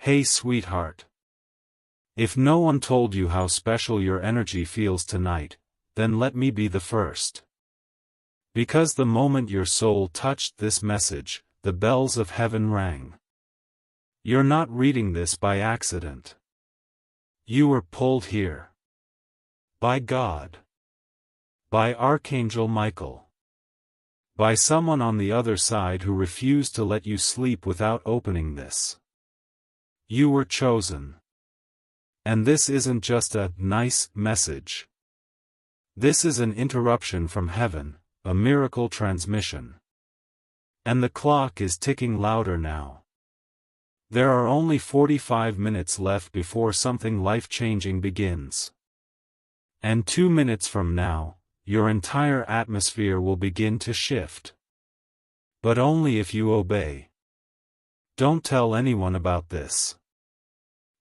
Hey sweetheart. If no one told you how special your energy feels tonight, then let me be the first. Because the moment your soul touched this message, the bells of heaven rang. You're not reading this by accident. You were pulled here. By God. By Archangel Michael. By someone on the other side who refused to let you sleep without opening this. You were chosen. And this isn't just a nice message. This is an interruption from heaven, a miracle transmission. And the clock is ticking louder now. There are only 45 minutes left before something life-changing begins. And 2 minutes from now, your entire atmosphere will begin to shift. But only if you obey. Don't tell anyone about this.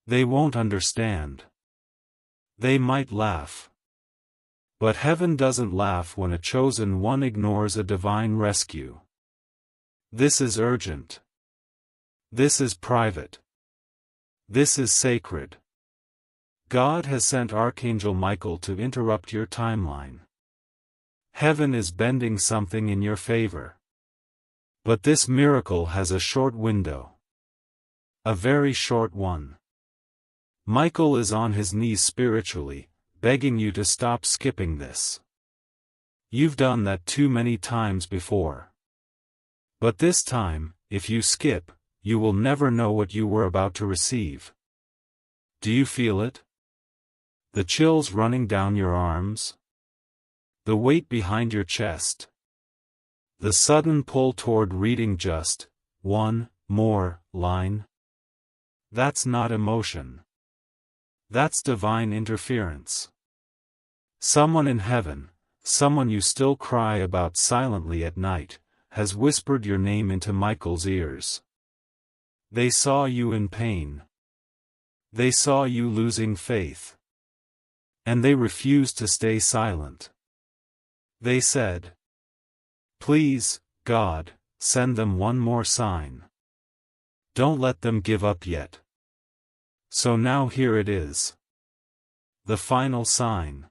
They won't understand. They might laugh. But heaven doesn't laugh when a chosen one ignores a divine rescue. This is urgent. This is private. This is sacred. God has sent Archangel Michael to interrupt your timeline. Heaven is bending something in your favor. But this miracle has a short window. A very short one. Michael is on his knees spiritually, begging you to stop skipping this. You've done that too many times before. But this time, if you skip, you will never know what you were about to receive. Do you feel it? The chills running down your arms? The weight behind your chest? The sudden pull toward reading just one more line? That's not emotion. That's divine interference. Someone in heaven, someone you still cry about silently at night, has whispered your name into Michael's ears. They saw you in pain. They saw you losing faith. And they refused to stay silent. They said, "Please, God, send them one more sign. Don't let them give up yet." So now here it is. The final sign.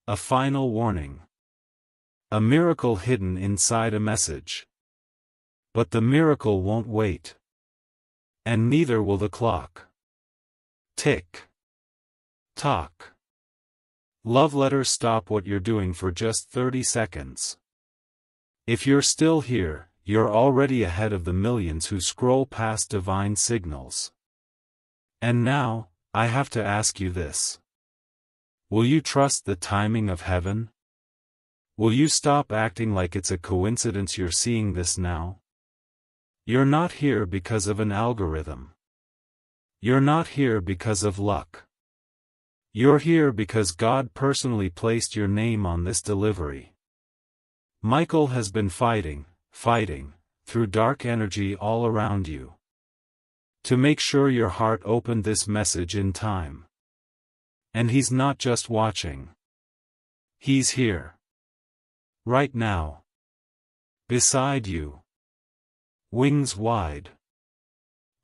A final warning. A miracle hidden inside a message. But the miracle won't wait. And neither will the clock. Tick. Tock. Love letter, stop what you're doing for just 30 seconds. If you're still here, you're already ahead of the millions who scroll past divine signals. And now, I have to ask you this. Will you trust the timing of heaven? Will you stop acting like it's a coincidence you're seeing this now? You're not here because of an algorithm. You're not here because of luck. You're here because God personally placed your name on this delivery. Michael has been fighting, through dark energy all around you. To make sure your heart opened this message in time. And he's not just watching. He's here. Right now. Beside you. Wings wide.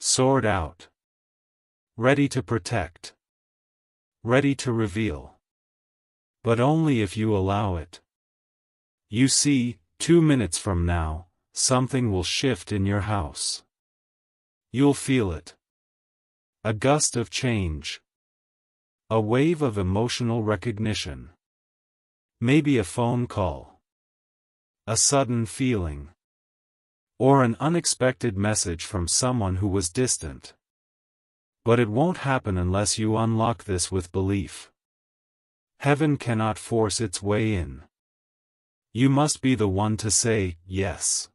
Sword out. Ready to protect. Ready to reveal. But only if you allow it. You see, 2 minutes from now, something will shift in your house. You'll feel it. A gust of change. A wave of emotional recognition. Maybe a phone call. A sudden feeling. Or an unexpected message from someone who was distant. But it won't happen unless you unlock this with belief. Heaven cannot force its way in. You must be the one to say, yes.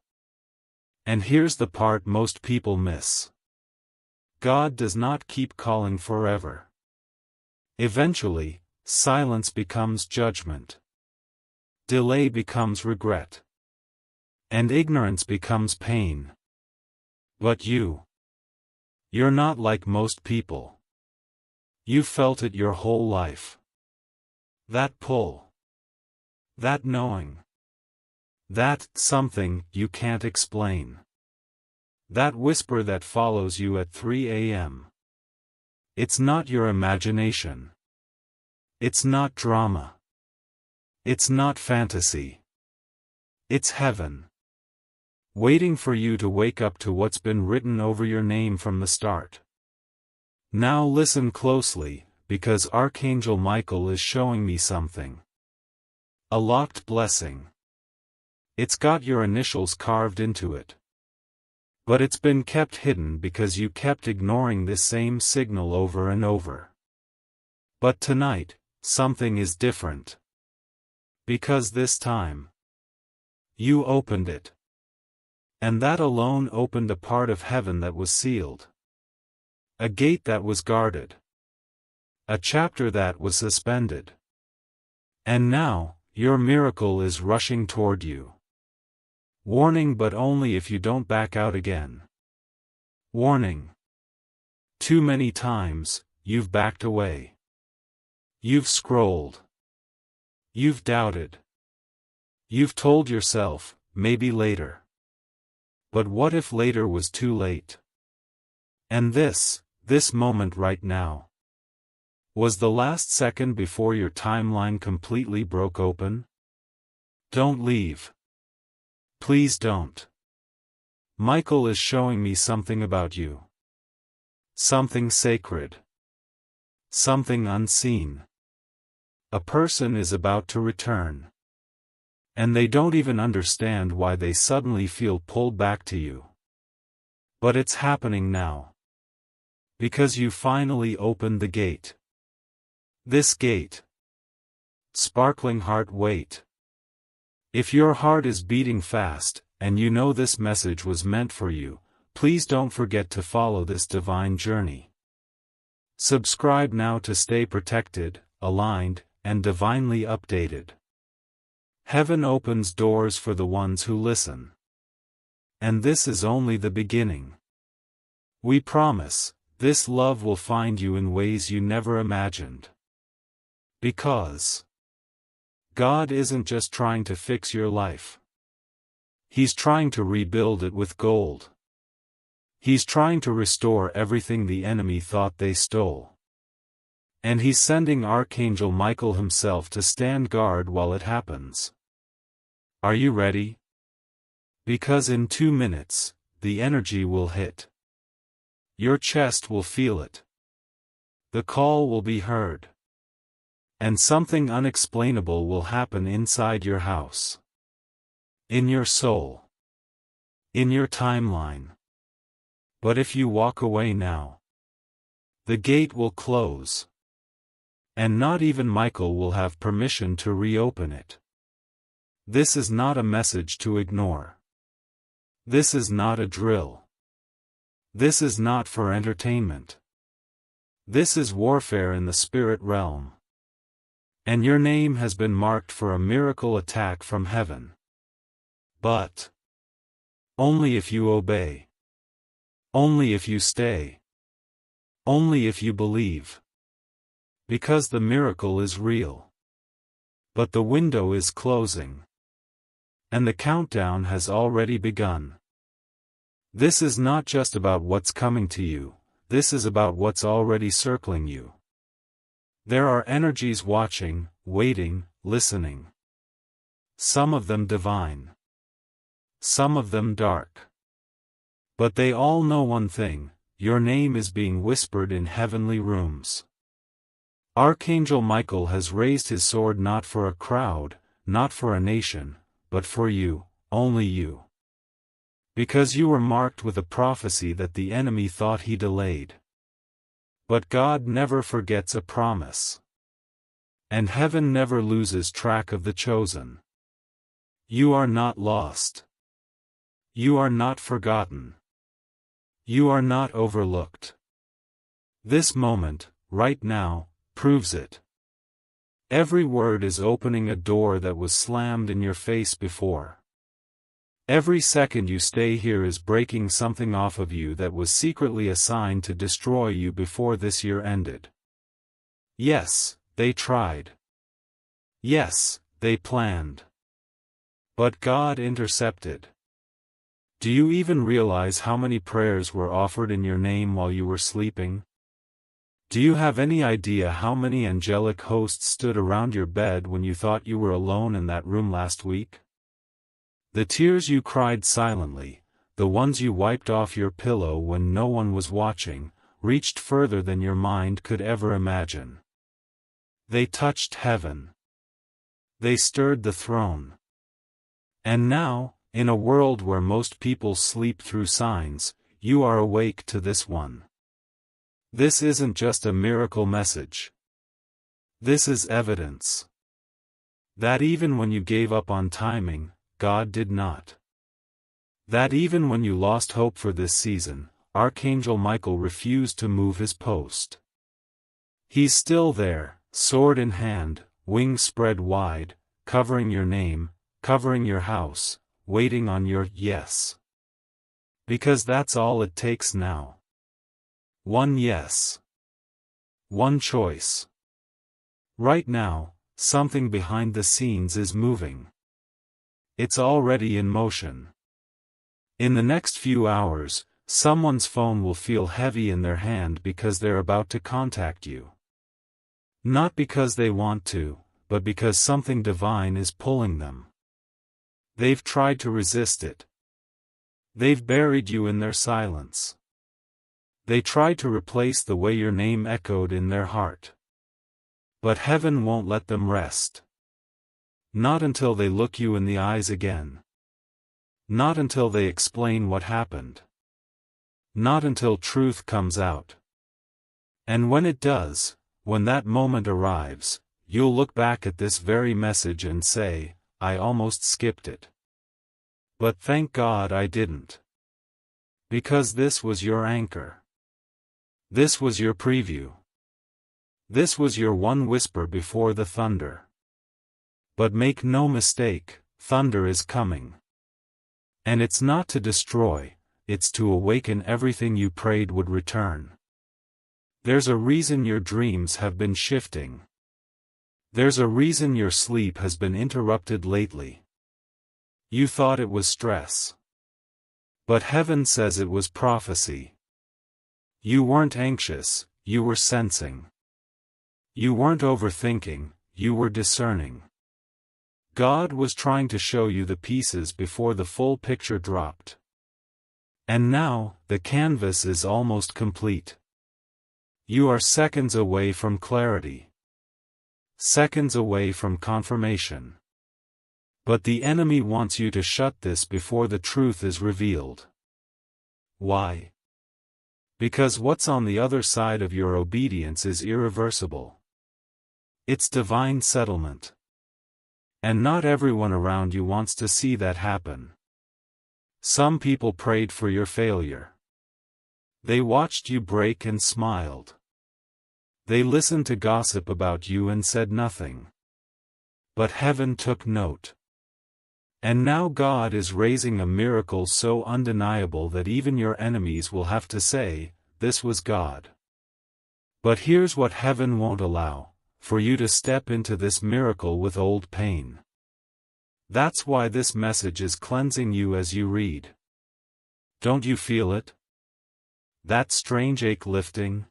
And here's the part most people miss. God does not keep calling forever. Eventually, silence becomes judgment. Delay becomes regret. And ignorance becomes pain. But you're not like most people. You felt it your whole life. That pull. That knowing. That something you can't explain. That whisper that follows you at 3 a.m. It's not your imagination. It's not drama. It's not fantasy. It's heaven. Waiting for you to wake up to what's been written over your name from the start. Now listen closely, because Archangel Michael is showing me something. A locked blessing. It's got your initials carved into it. But it's been kept hidden because you kept ignoring this same signal over and over. But tonight, something is different. Because this time, you opened it. And that alone opened a part of heaven that was sealed. A gate that was guarded. A chapter that was suspended. And now, your miracle is rushing toward you. Warning, but only if you don't back out again. Warning. Too many times, you've backed away. You've scrolled. You've doubted. You've told yourself, maybe later. But what if later was too late? And this moment right now, was the last second before your timeline completely broke open? Don't leave. Please don't. Michael is showing me something about you. Something sacred. Something unseen. A person is about to return. And they don't even understand why they suddenly feel pulled back to you. But it's happening now. Because you finally opened the gate. This gate. Sparkling heart, wait. If your heart is beating fast, and you know this message was meant for you, please don't forget to follow this divine journey. Subscribe now to stay protected, aligned, and divinely updated. Heaven opens doors for the ones who listen. And this is only the beginning. We promise, this love will find you in ways you never imagined. Because God isn't just trying to fix your life. He's trying to rebuild it with gold. He's trying to restore everything the enemy thought they stole. And he's sending Archangel Michael himself to stand guard while it happens. Are you ready? Because in 2 minutes, the energy will hit. Your chest will feel it. The call will be heard. And something unexplainable will happen inside your house. In your soul. In your timeline. But if you walk away now, the gate will close. And not even Michael will have permission to reopen it. This is not a message to ignore. This is not a drill. This is not for entertainment. This is warfare in the spirit realm. And your name has been marked for a miracle attack from heaven. But only if you obey. Only if you stay. Only if you believe. Because the miracle is real. But the window is closing. And the countdown has already begun. This is not just about what's coming to you, this is about what's already circling you. There are energies watching, waiting, listening. Some of them divine. Some of them dark. But they all know one thing: your name is being whispered in heavenly rooms. Archangel Michael has raised his sword not for a crowd, not for a nation, but for you, only you. Because you were marked with a prophecy that the enemy thought he delayed. But God never forgets a promise. And heaven never loses track of the chosen. You are not lost. You are not forgotten. You are not overlooked. This moment, right now, proves it. Every word is opening a door that was slammed in your face before. Every second you stay here is breaking something off of you that was secretly assigned to destroy you before this year ended. Yes, they tried. Yes, they planned. But God intercepted. Do you even realize how many prayers were offered in your name while you were sleeping? Do you have any idea how many angelic hosts stood around your bed when you thought you were alone in that room last week? The tears you cried silently, the ones you wiped off your pillow when no one was watching, reached further than your mind could ever imagine. They touched heaven. They stirred the throne. And now, in a world where most people sleep through signs, you are awake to this one. This isn't just a miracle message. This is evidence that even when you gave up on timing, God did not. That even when you lost hope for this season, Archangel Michael refused to move his post. He's still there, sword in hand, wings spread wide, covering your name, covering your house, waiting on your yes. Because that's all it takes now. One yes. One choice. Right now, something behind the scenes is moving. It's already in motion. In the next few hours, someone's phone will feel heavy in their hand because they're about to contact you. Not because they want to, but because something divine is pulling them. They've tried to resist it. They've buried you in their silence. They tried to replace the way your name echoed in their heart. But heaven won't let them rest. Not until they look you in the eyes again. Not until they explain what happened. Not until truth comes out. And when it does, when that moment arrives, you'll look back at this very message and say, I almost skipped it. But thank God I didn't. Because this was your anchor. This was your preview. This was your one whisper before the thunder. But make no mistake, thunder is coming. And it's not to destroy, it's to awaken everything you prayed would return. There's a reason your dreams have been shifting. There's a reason your sleep has been interrupted lately. You thought it was stress. But heaven says it was prophecy. You weren't anxious, you were sensing. You weren't overthinking, you were discerning. God was trying to show you the pieces before the full picture dropped. And now, the canvas is almost complete. You are seconds away from clarity. Seconds away from confirmation. But the enemy wants you to shut this before the truth is revealed. Why? Because what's on the other side of your obedience is irreversible. It's divine settlement. And not everyone around you wants to see that happen. Some people prayed for your failure. They watched you break and smiled. They listened to gossip about you and said nothing. But heaven took note. And now God is raising a miracle so undeniable that even your enemies will have to say, this was God. But here's what heaven won't allow, for you to step into this miracle with old pain. That's why this message is cleansing you as you read. Don't you feel it? That strange ache lifting?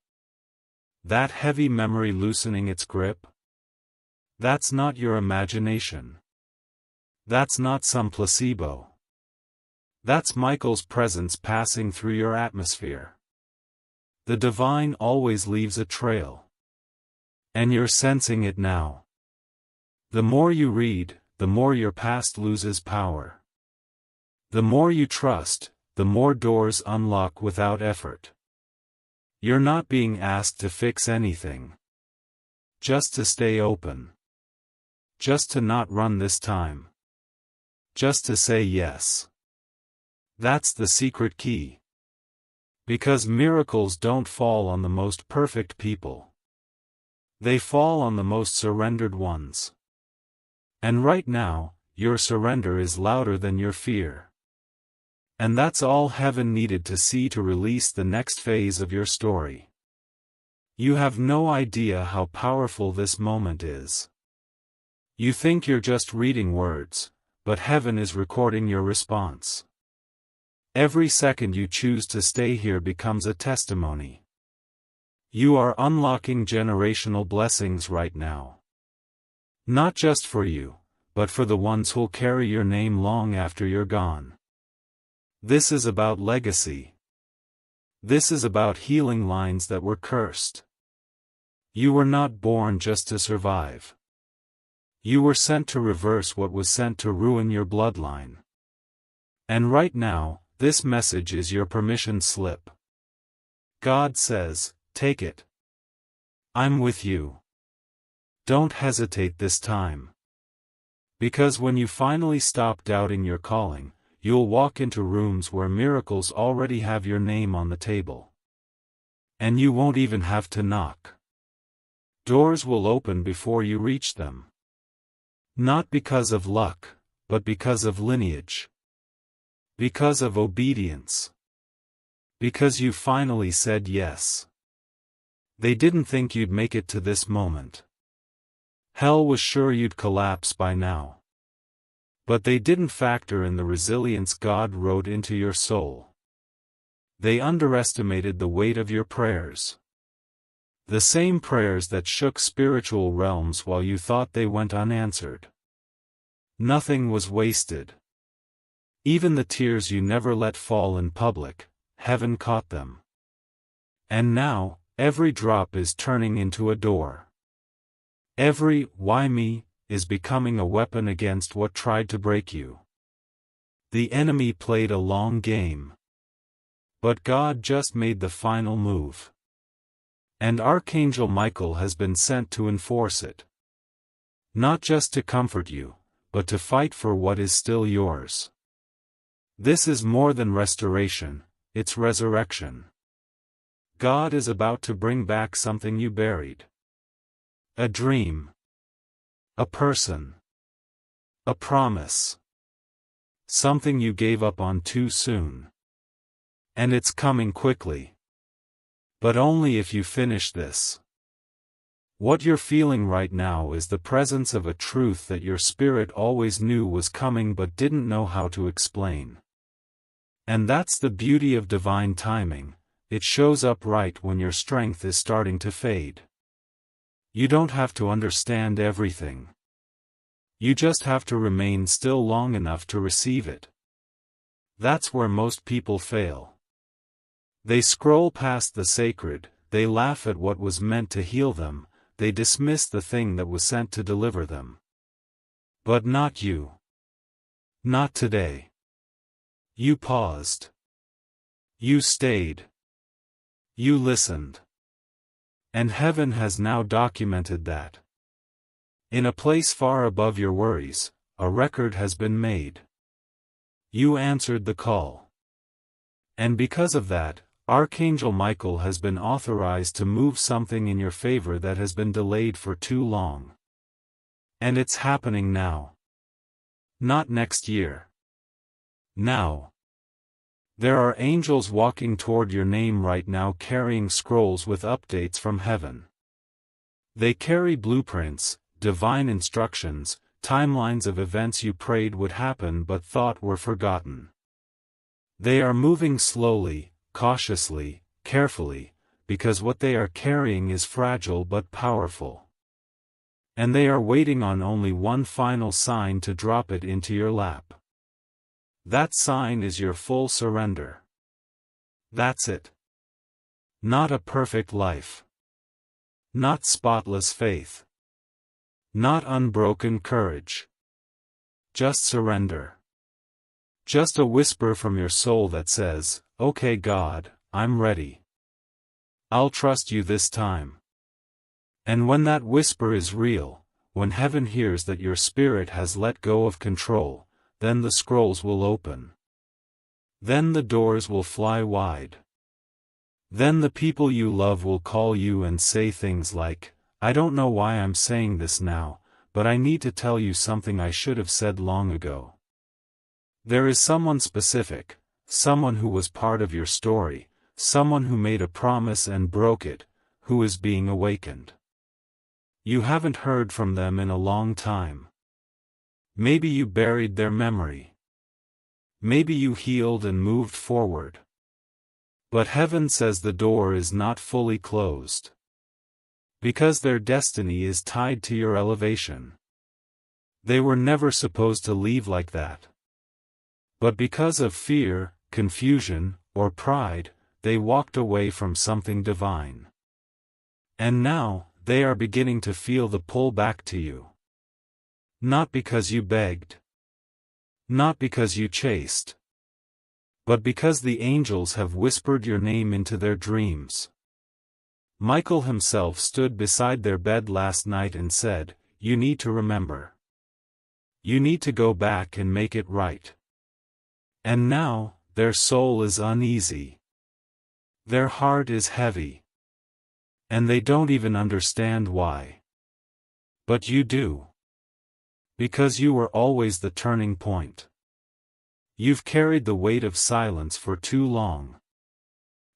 That heavy memory loosening its grip? That's not your imagination. That's not some placebo. That's Michael's presence passing through your atmosphere. The divine always leaves a trail. And you're sensing it now. The more you read, the more your past loses power. The more you trust, the more doors unlock without effort. You're not being asked to fix anything. Just to stay open. Just to not run this time. Just to say yes. That's the secret key. Because miracles don't fall on the most perfect people. They fall on the most surrendered ones. And right now, your surrender is louder than your fear. And that's all heaven needed to see to release the next phase of your story. You have no idea how powerful this moment is. You think you're just reading words, but heaven is recording your response. Every second you choose to stay here becomes a testimony. You are unlocking generational blessings right now. Not just for you, but for the ones who'll carry your name long after you're gone. This is about legacy. This is about healing lines that were cursed. You were not born just to survive. You were sent to reverse what was sent to ruin your bloodline. And right now, this message is your permission slip. God says, take it. I'm with you. Don't hesitate this time. Because when you finally stop doubting your calling, you'll walk into rooms where miracles already have your name on the table. And you won't even have to knock. Doors will open before you reach them. Not because of luck, but because of lineage. Because of obedience. Because you finally said yes. They didn't think you'd make it to this moment. Hell was sure you'd collapse by now. But they didn't factor in the resilience God wrote into your soul. They underestimated the weight of your prayers. The same prayers that shook spiritual realms while you thought they went unanswered. Nothing was wasted. Even the tears you never let fall in public, heaven caught them. And now, every drop is turning into a door. Every "why me" is becoming a weapon against what tried to break you. The enemy played a long game. But God just made the final move. And Archangel Michael has been sent to enforce it. Not just to comfort you, but to fight for what is still yours. This is more than restoration, it's resurrection. God is about to bring back something you buried. A dream. A person. A promise. Something you gave up on too soon. And it's coming quickly. But only if you finish this. What you're feeling right now is the presence of a truth that your spirit always knew was coming but didn't know how to explain. And that's the beauty of divine timing, it shows up right when your strength is starting to fade. You don't have to understand everything. You just have to remain still long enough to receive it. That's where most people fail. They scroll past the sacred, they laugh at what was meant to heal them, they dismiss the thing that was sent to deliver them. But not you. Not today. You paused. You stayed. You listened. And heaven has now documented that. In a place far above your worries, a record has been made. You answered the call. And because of that, Archangel Michael has been authorized to move something in your favor that has been delayed for too long. And it's happening now. Not next year. Now. There are angels walking toward your name right now carrying scrolls with updates from heaven. They carry blueprints, divine instructions, timelines of events you prayed would happen but thought were forgotten. They are moving slowly, cautiously, carefully, because what they are carrying is fragile but powerful. And they are waiting on only one final sign to drop it into your lap. That sign is your full surrender. That's it. Not a perfect life. Not spotless faith. Not unbroken courage. Just surrender. Just a whisper from your soul that says, "Okay God, I'm ready. I'll trust you this time." And when that whisper is real, when heaven hears that your spirit has let go of control, then the scrolls will open. Then the doors will fly wide. Then the people you love will call you and say things like, "I don't know why I'm saying this now, but I need to tell you something I should have said long ago." There is someone specific, someone who was part of your story, someone who made a promise and broke it, who is being awakened. You haven't heard from them in a long time. Maybe you buried their memory. Maybe you healed and moved forward. But heaven says the door is not fully closed. Because their destiny is tied to your elevation. They were never supposed to leave like that. But because of fear, confusion, or pride, they walked away from something divine. And now, they are beginning to feel the pull back to you. Not because you begged. Not because you chased. But because the angels have whispered your name into their dreams. Michael himself stood beside their bed last night and said, "You need to remember. You need to go back and make it right." And now, their soul is uneasy. Their heart is heavy. And they don't even understand why. But you do. Because you were always the turning point. You've carried the weight of silence for too long.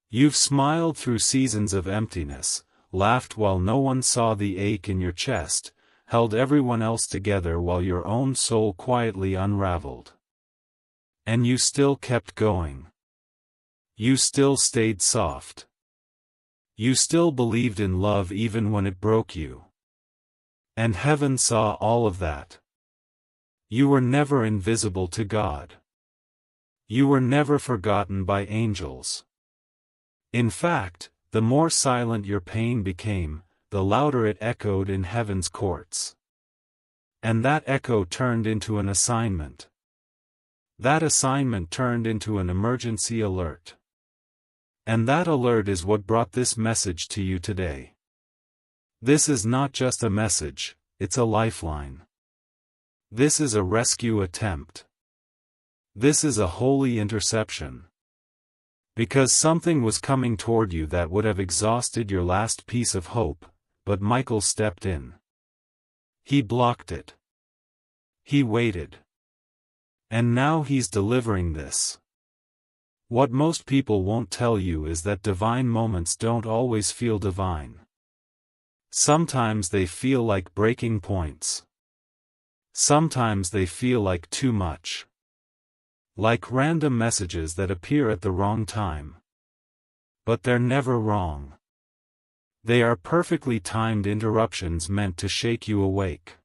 You've smiled through seasons of emptiness, laughed while no one saw the ache in your chest, held everyone else together while your own soul quietly unraveled. And you still kept going. You still stayed soft. You still believed in love even when it broke you. And heaven saw all of that. You were never invisible to God. You were never forgotten by angels. In fact, the more silent your pain became, the louder it echoed in heaven's courts. And that echo turned into an assignment. That assignment turned into an emergency alert. And that alert is what brought this message to you today. This is not just a message, it's a lifeline. This is a rescue attempt. This is a holy interception. Because something was coming toward you that would have exhausted your last piece of hope, but Michael stepped in. He blocked it. He waited. And now he's delivering this. What most people won't tell you is that divine moments don't always feel divine. Sometimes they feel like breaking points. Sometimes they feel like too much. Like random messages that appear at the wrong time. But they're never wrong. They are perfectly timed interruptions meant to shake you awake.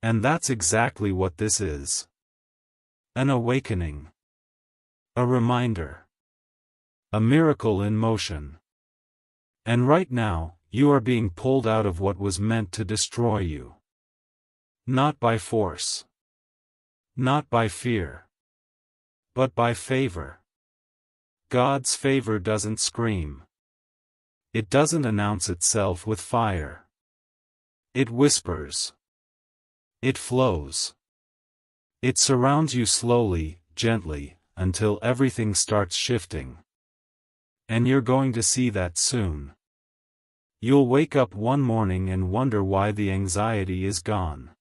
And that's exactly what this is. An awakening. A reminder. A miracle in motion. And right now, you are being pulled out of what was meant to destroy you. Not by force. Not by fear. But by favor. God's favor doesn't scream. It doesn't announce itself with fire. It whispers. It flows. It surrounds you slowly, gently, until everything starts shifting. And you're going to see that soon. You'll wake up one morning and wonder why the anxiety is gone.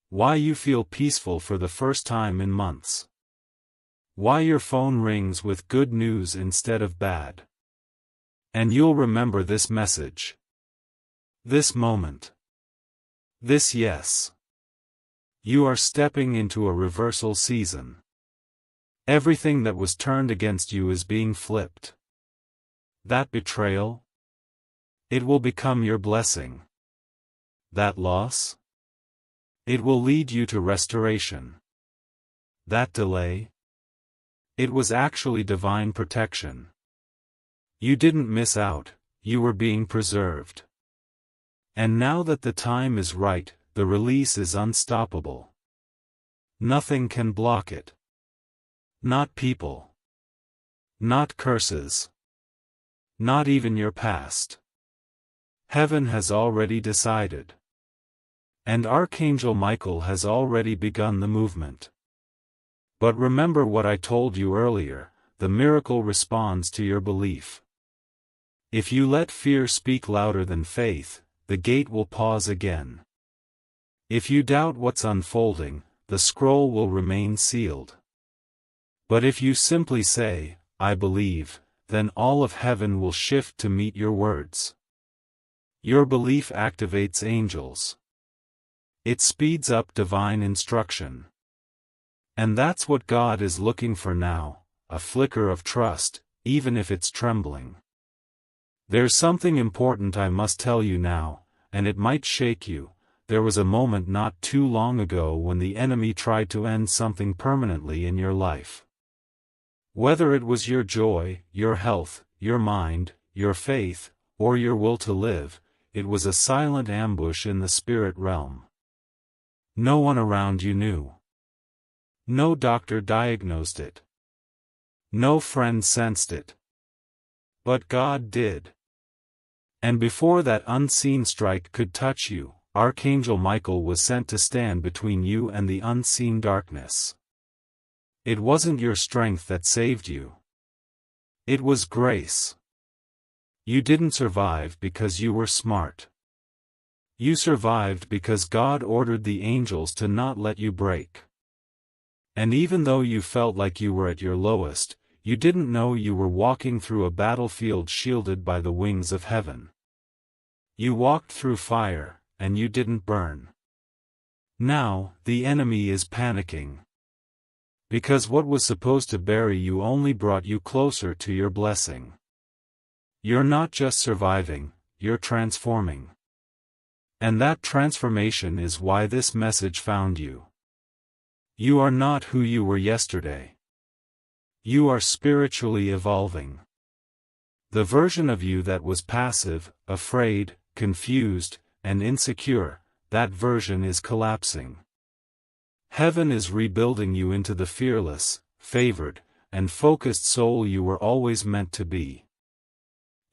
Why you feel peaceful for the first time in months. Why your phone rings with good news instead of bad. And you'll remember this message. This moment. This yes. You are stepping into a reversal season. Everything that was turned against you is being flipped. That betrayal? It will become your blessing. That loss? It will lead you to restoration. That delay? It was actually divine protection. You didn't miss out, you were being preserved. And now that the time is right, the release is unstoppable. Nothing can block it. Not people. Not curses. Not even your past. Heaven has already decided. And Archangel Michael has already begun the movement. But remember what I told you earlier, the miracle responds to your belief. If you let fear speak louder than faith, the gate will pause again. If you doubt what's unfolding, the scroll will remain sealed. But if you simply say, "I believe," then all of heaven will shift to meet your words. Your belief activates angels. It speeds up divine instruction. And that's what God is looking for now, a flicker of trust, even if it's trembling. There's something important I must tell you now, and it might shake you. There was a moment not too long ago when the enemy tried to end something permanently in your life. Whether it was your joy, your health, your mind, your faith, or your will to live, it was a silent ambush in the spirit realm. No one around you knew. No doctor diagnosed it. No friend sensed it. But God did. And before that unseen strike could touch you, Archangel Michael was sent to stand between you and the unseen darkness. It wasn't your strength that saved you. It was grace. You didn't survive because you were smart. You survived because God ordered the angels to not let you break. And even though you felt like you were at your lowest, you didn't know you were walking through a battlefield shielded by the wings of heaven. You walked through fire, and you didn't burn. Now, the enemy is panicking. Because what was supposed to bury you only brought you closer to your blessing. You're not just surviving, you're transforming. And that transformation is why this message found you. You are not who you were yesterday. You are spiritually evolving. The version of you that was passive, afraid, confused, and insecure, that version is collapsing. Heaven is rebuilding you into the fearless, favored, and focused soul you were always meant to be.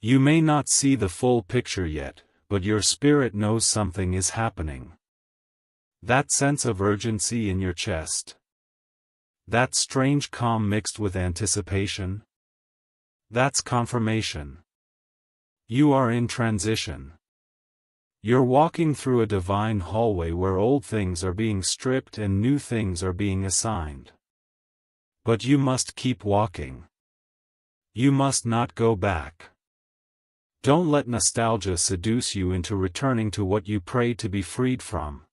You may not see the full picture yet, but your spirit knows something is happening. That sense of urgency in your chest. That strange calm mixed with anticipation. That's confirmation. You are in transition. You're walking through a divine hallway where old things are being stripped and new things are being assigned. But you must keep walking. You must not go back. Don't let nostalgia seduce you into returning to what you prayed to be freed from.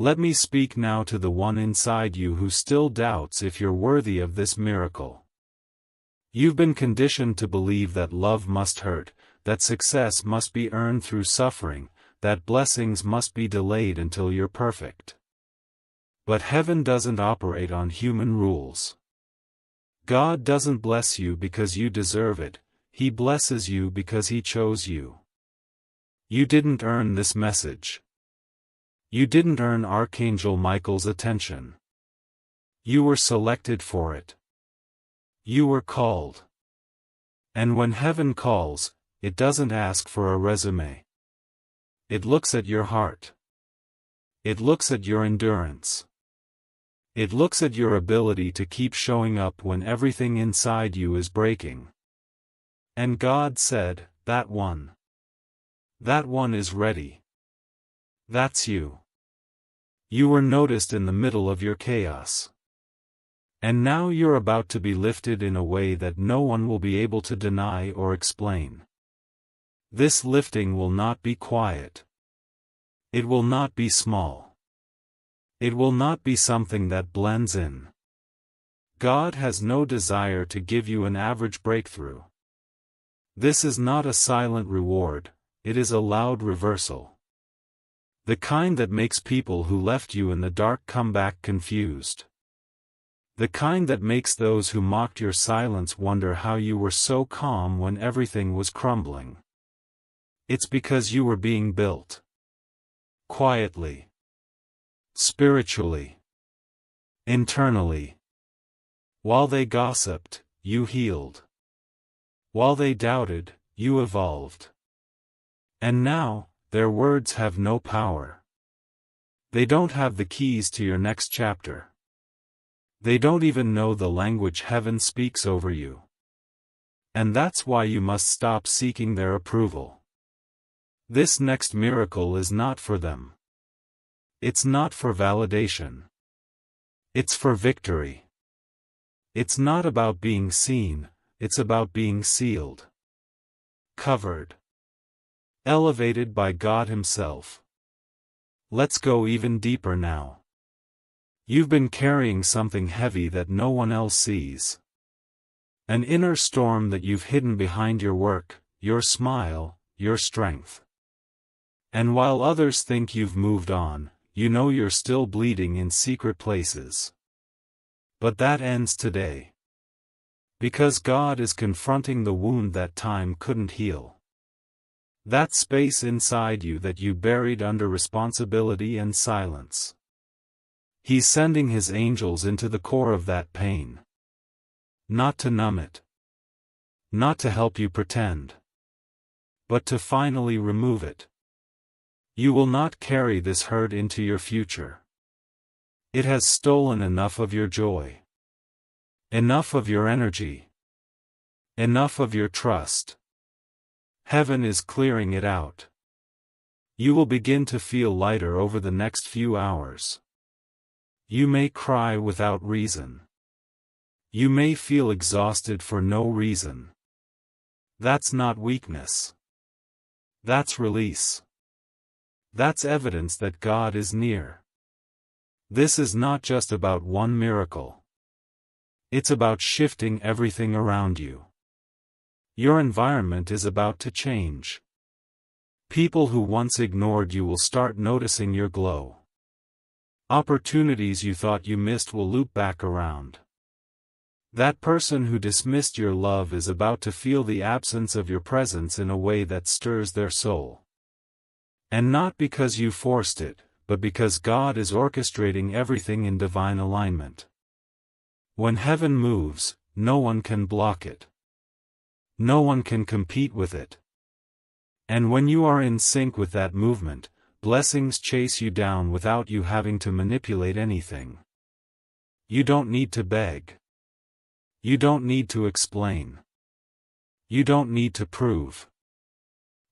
Let me speak now to the one inside you who still doubts if you're worthy of this miracle. You've been conditioned to believe that love must hurt, that success must be earned through suffering, that blessings must be delayed until you're perfect. But heaven doesn't operate on human rules. God doesn't bless you because you deserve it, He blesses you because He chose you. You didn't earn this message. You didn't earn Archangel Michael's attention. You were selected for it. You were called. And when heaven calls, it doesn't ask for a resume. It looks at your heart. It looks at your endurance. It looks at your ability to keep showing up when everything inside you is breaking. And God said, that one is ready. That's you. You were noticed in the middle of your chaos. And now you're about to be lifted in a way that no one will be able to deny or explain. This lifting will not be quiet. It will not be small. It will not be something that blends in. God has no desire to give you an average breakthrough. This is not a silent reward, it is a loud reversal. The kind that makes people who left you in the dark come back confused. The kind that makes those who mocked your silence wonder how you were so calm when everything was crumbling. It's because you were being built. Quietly. Spiritually. Internally. While they gossiped, you healed. While they doubted, you evolved. And now, their words have no power. They don't have the keys to your next chapter. They don't even know the language heaven speaks over you. And that's why you must stop seeking their approval. This next miracle is not for them. It's not for validation. It's for victory. It's not about being seen, it's about being sealed. Covered. Elevated by God Himself. Let's go even deeper now. You've been carrying something heavy that no one else sees. An inner storm that you've hidden behind your work, your smile, your strength. And while others think you've moved on, you know you're still bleeding in secret places. But that ends today. Because God is confronting the wound that time couldn't heal. That space inside you that you buried under responsibility and silence. He's sending his angels into the core of that pain. Not to numb it. Not to help you pretend. But to finally remove it. You will not carry this hurt into your future. It has stolen enough of your joy. Enough of your energy. Enough of your trust. Heaven is clearing it out. You will begin to feel lighter over the next few hours. You may cry without reason. You may feel exhausted for no reason. That's not weakness. That's release. That's evidence that God is near. This is not just about one miracle. It's about shifting everything around you. Your environment is about to change. People who once ignored you will start noticing your glow. Opportunities you thought you missed will loop back around. That person who dismissed your love is about to feel the absence of your presence in a way that stirs their soul. And not because you forced it, but because God is orchestrating everything in divine alignment. When heaven moves, no one can block it. No one can compete with it. And when you are in sync with that movement, blessings chase you down without you having to manipulate anything. You don't need to beg. You don't need to explain. You don't need to prove.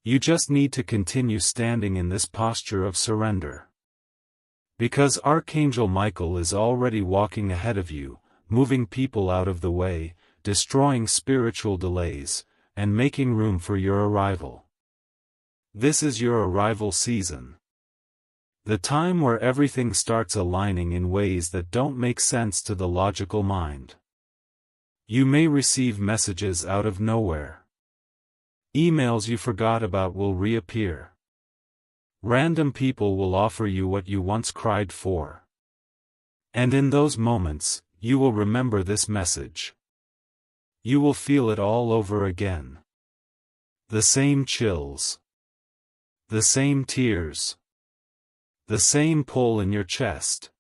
You just need to continue standing in this posture of surrender. Because Archangel Michael is already walking ahead of you, moving people out of the way, destroying spiritual delays, and making room for your arrival. This is your arrival season. The time where everything starts aligning in ways that don't make sense to the logical mind. You may receive messages out of nowhere. Emails you forgot about will reappear. Random people will offer you what you once cried for. And in those moments, you will remember this message. You will feel it all over again. The same chills. The same tears. The same pull in your chest.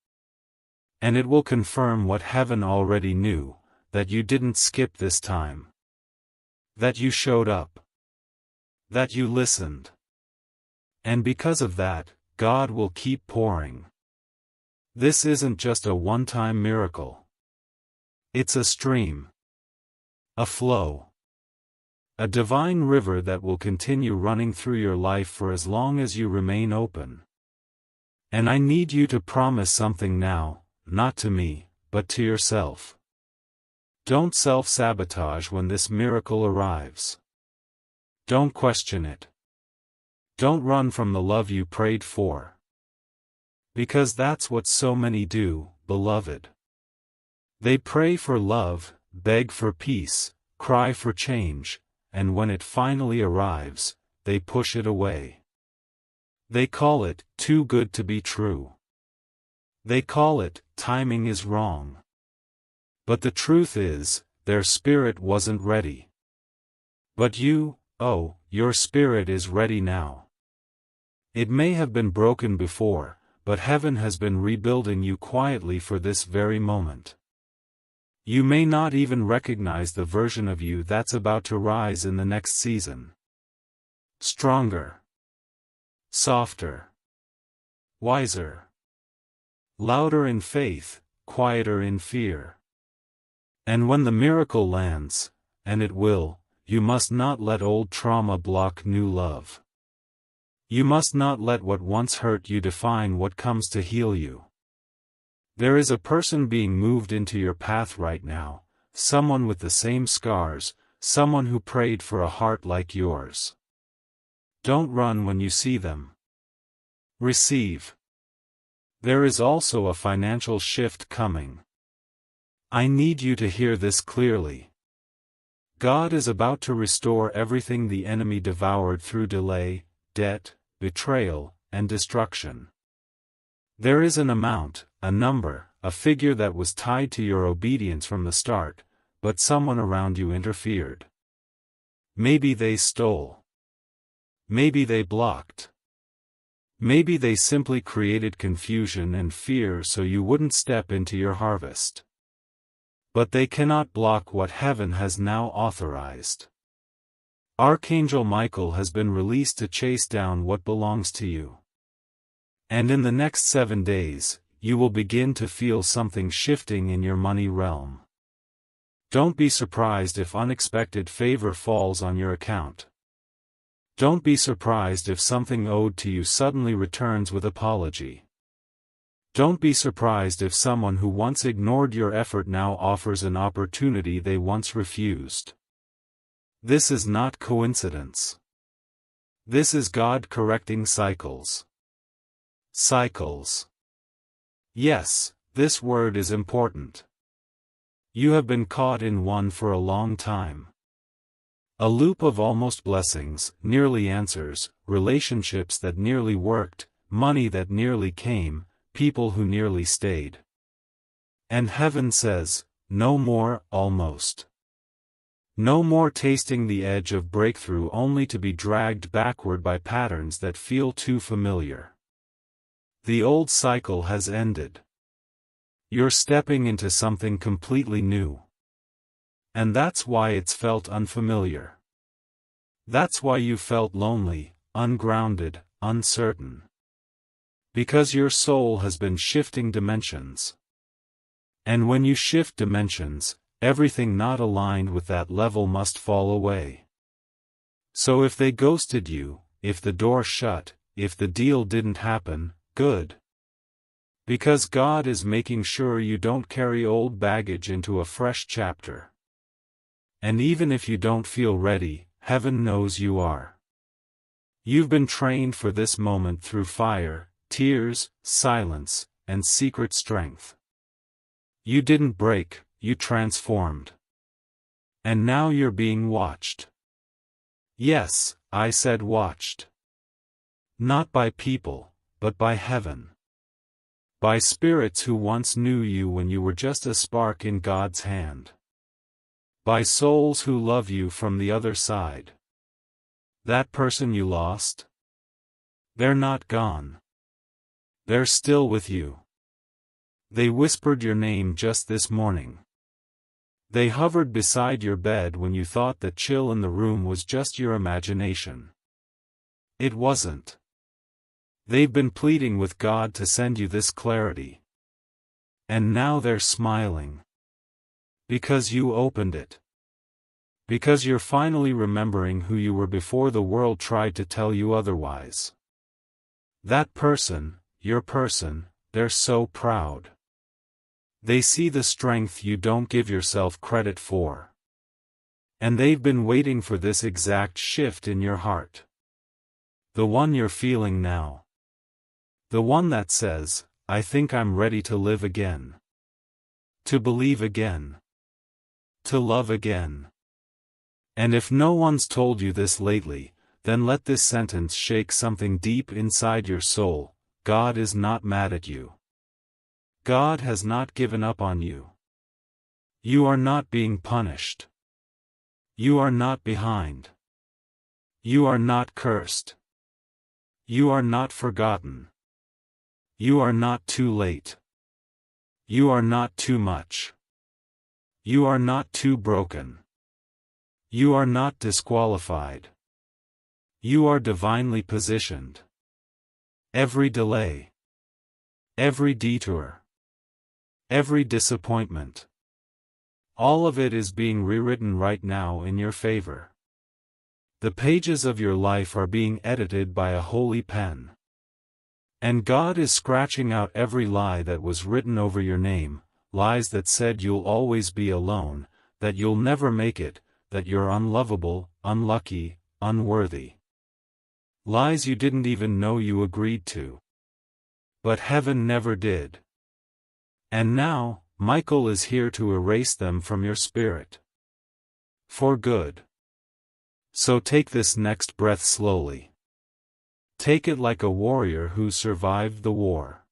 And it will confirm what heaven already knew, that you didn't skip this time. That you showed up. That you listened. And because of that, God will keep pouring. This isn't just a one-time miracle. It's a stream. A flow. A divine river that will continue running through your life for as long as you remain open. And I need you to promise something now, not to me, but to yourself. Don't self-sabotage when this miracle arrives. Don't question it. Don't run from the love you prayed for. Because that's what so many do, beloved. They pray for love, beg for peace, cry for change, and when it finally arrives, they push it away. They call it, too good to be true. They call it, timing is wrong. But the truth is, their spirit wasn't ready. But you, oh, your spirit is ready now. It may have been broken before, but heaven has been rebuilding you quietly for this very moment. You may not even recognize the version of you that's about to rise in the next season. Stronger. Softer. Wiser. Louder in faith, quieter in fear. And when the miracle lands, and it will, you must not let old trauma block new love. You must not let what once hurt you define what comes to heal you. There is a person being moved into your path right now, someone with the same scars, someone who prayed for a heart like yours. Don't run when you see them. Receive. There is also a financial shift coming. I need you to hear this clearly. God is about to restore everything the enemy devoured through delay, debt, betrayal, and destruction. There is an amount, a number, a figure that was tied to your obedience from the start, but someone around you interfered. Maybe they stole. Maybe they blocked. Maybe they simply created confusion and fear so you wouldn't step into your harvest. But they cannot block what heaven has now authorized. Archangel Michael has been released to chase down what belongs to you. And in the next 7 days, you will begin to feel something shifting in your money realm. Don't be surprised if unexpected favor falls on your account. Don't be surprised if something owed to you suddenly returns with apology. Don't be surprised if someone who once ignored your effort now offers an opportunity they once refused. This is not coincidence. This is God correcting cycles. Cycles. Yes, this word is important. You have been caught in one for a long time. A loop of almost blessings, nearly answers, relationships that nearly worked, money that nearly came, people who nearly stayed. And heaven says, no more, almost. No more tasting the edge of breakthrough only to be dragged backward by patterns that feel too familiar. The old cycle has ended. You're stepping into something completely new. And that's why it's felt unfamiliar. That's why you felt lonely, ungrounded, uncertain. Because your soul has been shifting dimensions. And when you shift dimensions, everything not aligned with that level must fall away. So if they ghosted you, if the door shut, if the deal didn't happen, good. Because God is making sure you don't carry old baggage into a fresh chapter. And even if you don't feel ready, heaven knows you are. You've been trained for this moment through fire, tears, silence, and secret strength. You didn't break, you transformed. And now you're being watched. Yes, I said watched. Not by people, but by heaven. By spirits who once knew you when you were just a spark in God's hand. By souls who love you from the other side. That person you lost? They're not gone. They're still with you. They whispered your name just this morning. They hovered beside your bed when you thought the chill in the room was just your imagination. It wasn't. They've been pleading with God to send you this clarity. And now they're smiling. Because you opened it. Because you're finally remembering who you were before the world tried to tell you otherwise. That person, your person, they're so proud. They see the strength you don't give yourself credit for. And they've been waiting for this exact shift in your heart. The one you're feeling now. The one that says, I think I'm ready to live again. To believe again. To love again. And if no one's told you this lately, then let this sentence shake something deep inside your soul. God is not mad at you. God has not given up on you. You are not being punished. You are not behind. You are not cursed. You are not forgotten. You are not too late. You are not too much. You are not too broken. You are not disqualified. You are divinely positioned. Every delay. Every detour. Every disappointment. All of it is being rewritten right now in your favor. The pages of your life are being edited by a holy pen. And God is scratching out every lie that was written over your name, lies that said you'll always be alone, that you'll never make it, that you're unlovable, unlucky, unworthy. Lies you didn't even know you agreed to. But heaven never did. And now, Michael is here to erase them from your spirit. For good. So take this next breath slowly. Take it like a warrior who survived the war.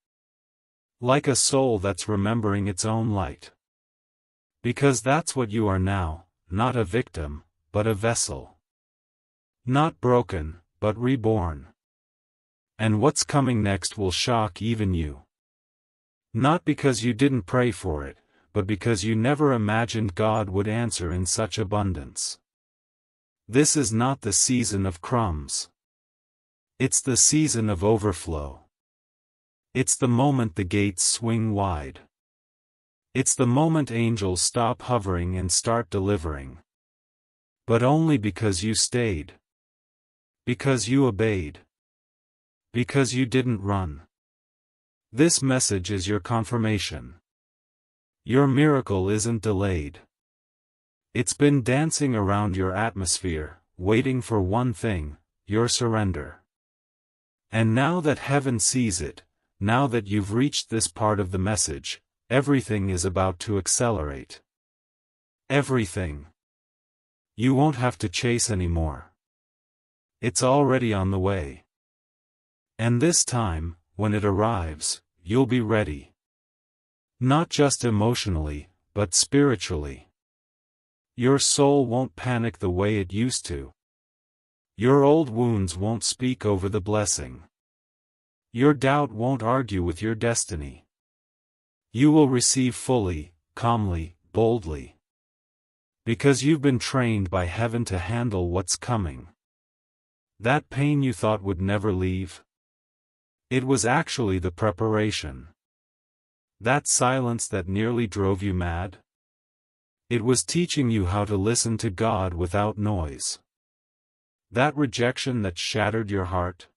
Like a soul that's remembering its own light. Because that's what you are now, not a victim, but a vessel. Not broken, but reborn. And what's coming next will shock even you. Not because you didn't pray for it, but because you never imagined God would answer in such abundance. This is not the season of crumbs. It's the season of overflow. It's the moment the gates swing wide. It's the moment angels stop hovering and start delivering. But only because you stayed. Because you obeyed. Because you didn't run. This message is your confirmation. Your miracle isn't delayed. It's been dancing around your atmosphere, waiting for one thing, your surrender. And now that heaven sees it, now that you've reached this part of the message, everything is about to accelerate. Everything. You won't have to chase anymore. It's already on the way. And this time, when it arrives, you'll be ready. Not just emotionally, but spiritually. Your soul won't panic the way it used to. Your old wounds won't speak over the blessing. Your doubt won't argue with your destiny. You will receive fully, calmly, boldly. Because you've been trained by heaven to handle what's coming. That pain you thought would never leave? It was actually the preparation. That silence that nearly drove you mad? It was teaching you how to listen to God without noise. That rejection that shattered your heart?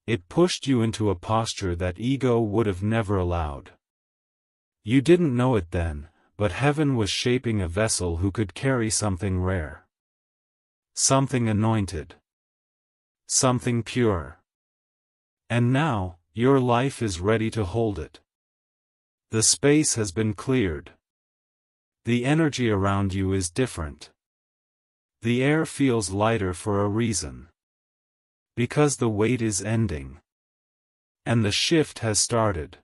It pushed you into a posture that ego would have never allowed. You didn't know it then, but heaven was shaping a vessel who could carry something rare. Something anointed. Something pure. And now, your life is ready to hold it. The space has been cleared. The energy around you is different. The air feels lighter for a reason. Because the wait is ending. And the shift has started.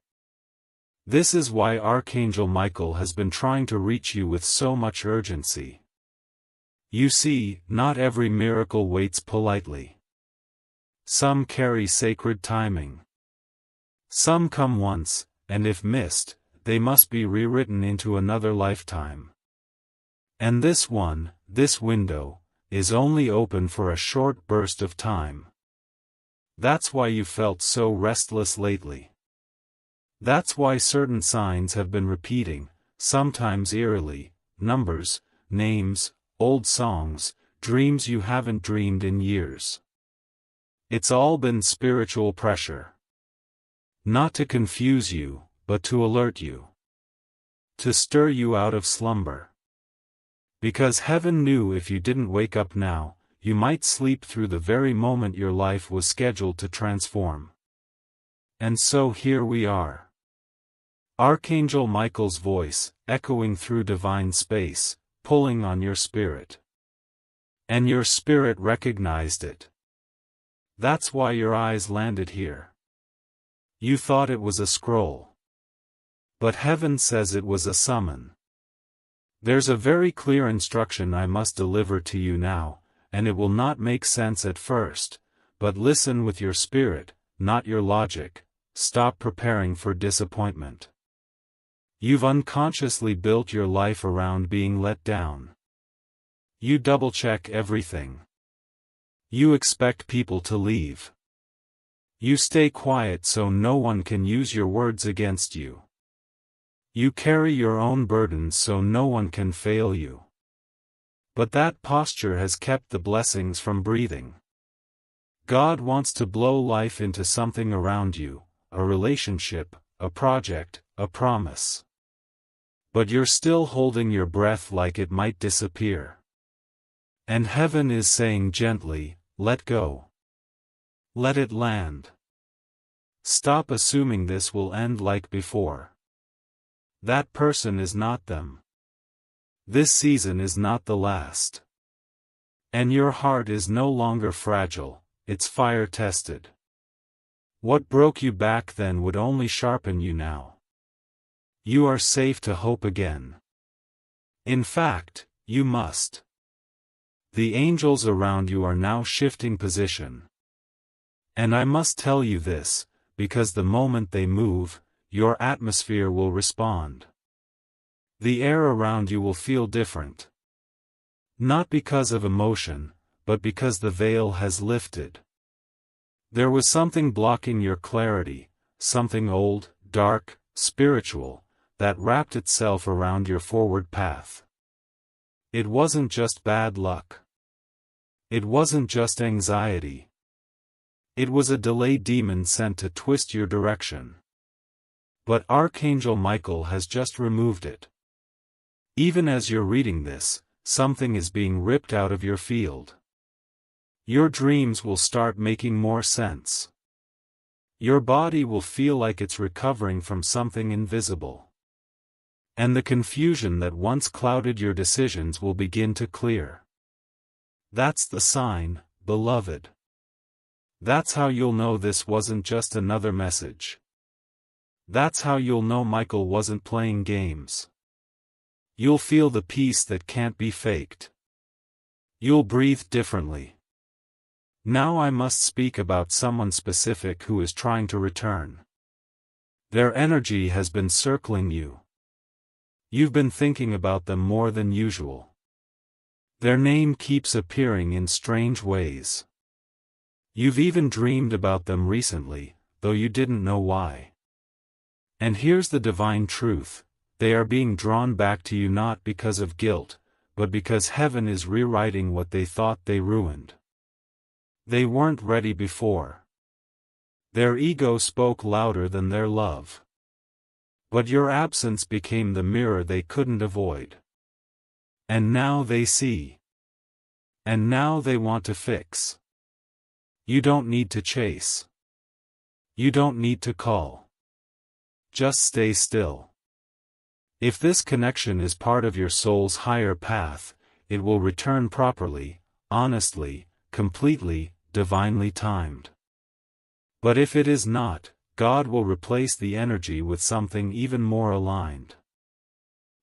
This is why Archangel Michael has been trying to reach you with so much urgency. You see, not every miracle waits politely. Some carry sacred timing. Some come once, and if missed, they must be rewritten into another lifetime. And this one, this window, is only open for a short burst of time. That's why you felt so restless lately. That's why certain signs have been repeating, sometimes eerily, numbers, names, old songs, dreams you haven't dreamed in years. It's all been spiritual pressure. Not to confuse you, but to alert you. To stir you out of slumber. Because heaven knew if you didn't wake up now, you might sleep through the very moment your life was scheduled to transform. And so here we are. Archangel Michael's voice, echoing through divine space, pulling on your spirit. And your spirit recognized it. That's why your eyes landed here. You thought it was a scroll. But heaven says it was a summon. There's a very clear instruction I must deliver to you now, and it will not make sense at first, but listen with your spirit, not your logic. Stop preparing for disappointment. You've unconsciously built your life around being let down. You double-check everything. You expect people to leave. You stay quiet so no one can use your words against you. You carry your own burdens so no one can fail you. But that posture has kept the blessings from breathing. God wants to blow life into something around you, a relationship, a project, a promise. But you're still holding your breath like it might disappear. And heaven is saying gently, let go. Let it land. Stop assuming this will end like before. That person is not them. This season is not the last. And your heart is no longer fragile, it's fire-tested. What broke you back then would only sharpen you now. You are safe to hope again. In fact, you must. The angels around you are now shifting position. And I must tell you this, because the moment they move, your atmosphere will respond. The air around you will feel different. Not because of emotion, but because the veil has lifted. There was something blocking your clarity, something old, dark, spiritual, that wrapped itself around your forward path. It wasn't just bad luck. It wasn't just anxiety. It was a delay demon sent to twist your direction. But Archangel Michael has just removed it. Even as you're reading this, something is being ripped out of your field. Your dreams will start making more sense. Your body will feel like it's recovering from something invisible. And the confusion that once clouded your decisions will begin to clear. That's the sign, beloved. That's how you'll know this wasn't just another message. That's how you'll know Michael wasn't playing games. You'll feel the peace that can't be faked. You'll breathe differently. Now I must speak about someone specific who is trying to return. Their energy has been circling you. You've been thinking about them more than usual. Their name keeps appearing in strange ways. You've even dreamed about them recently, though you didn't know why. And here's the divine truth, they are being drawn back to you not because of guilt, but because heaven is rewriting what they thought they ruined. They weren't ready before. Their ego spoke louder than their love. But your absence became the mirror they couldn't avoid. And now they see. And now they want to fix. You don't need to chase. You don't need to call. Just stay still. If this connection is part of your soul's higher path, it will return properly, honestly, completely, divinely timed. But if it is not, God will replace the energy with something even more aligned.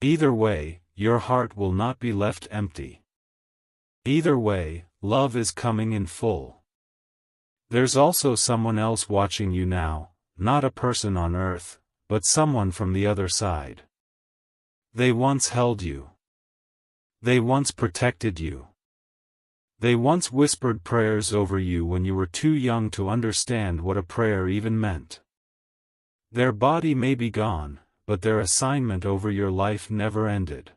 Either way, your heart will not be left empty. Either way, love is coming in full. There's also someone else watching you now, not a person on earth, but someone from the other side. They once held you. They once protected you. They once whispered prayers over you when you were too young to understand what a prayer even meant. Their body may be gone, but their assignment over your life never ended.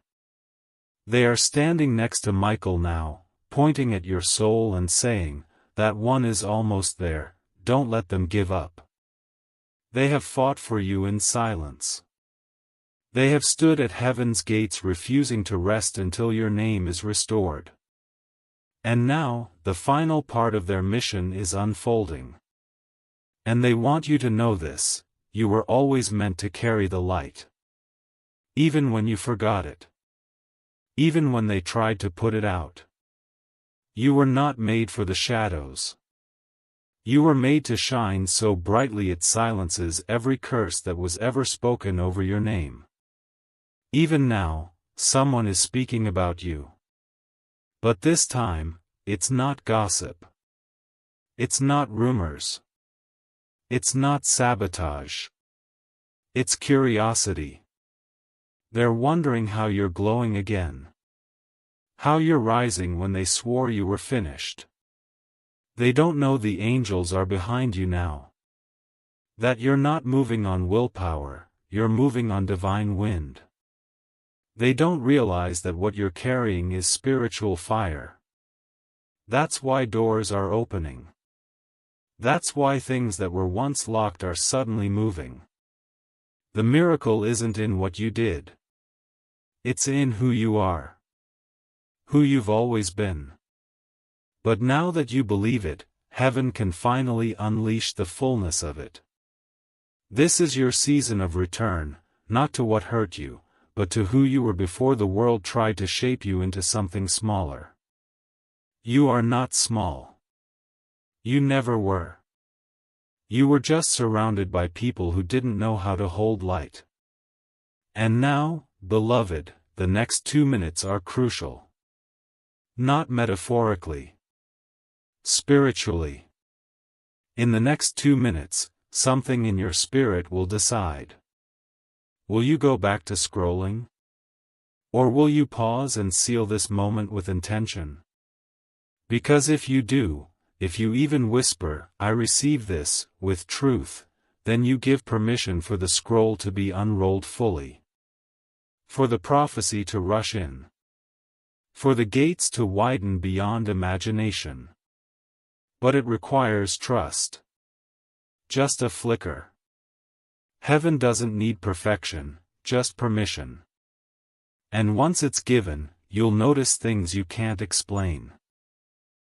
They are standing next to Michael now, pointing at your soul and saying, "That one is almost there, don't let them give up." They have fought for you in silence. They have stood at heaven's gates refusing to rest until your name is restored. And now, the final part of their mission is unfolding. And they want you to know this, you were always meant to carry the light. Even when you forgot it. Even when they tried to put it out. You were not made for the shadows. You were made to shine so brightly it silences every curse that was ever spoken over your name. Even now, someone is speaking about you. But this time, it's not gossip. It's not rumors. It's not sabotage. It's curiosity. They're wondering how you're glowing again. How you're rising when they swore you were finished. They don't know the angels are behind you now. That you're not moving on willpower, you're moving on divine wind. They don't realize that what you're carrying is spiritual fire. That's why doors are opening. That's why things that were once locked are suddenly moving. The miracle isn't in what you did. It's in who you are. Who you've always been. But now that you believe it, heaven can finally unleash the fullness of it. This is your season of return, not to what hurt you, but to who you were before the world tried to shape you into something smaller. You are not small. You never were. You were just surrounded by people who didn't know how to hold light. And now, beloved, the next 2 minutes are crucial. Not metaphorically. Spiritually. In the next 2 minutes, something in your spirit will decide. Will you go back to scrolling? Or will you pause and seal this moment with intention? Because if you do, if you even whisper, "I receive this," with truth, then you give permission for the scroll to be unrolled fully. For the prophecy to rush in. For the gates to widen beyond imagination. But it requires trust. Just a flicker. Heaven doesn't need perfection, just permission. And once it's given, you'll notice things you can't explain.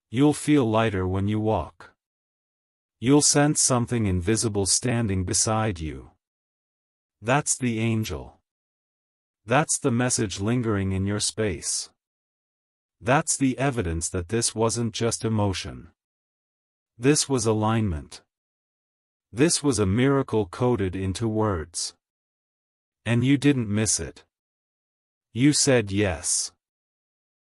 You'll feel lighter when you walk. You'll sense something invisible standing beside you. That's the angel. That's the message lingering in your space. That's the evidence that this wasn't just emotion. This was alignment. This was a miracle coded into words. And you didn't miss it. You said yes.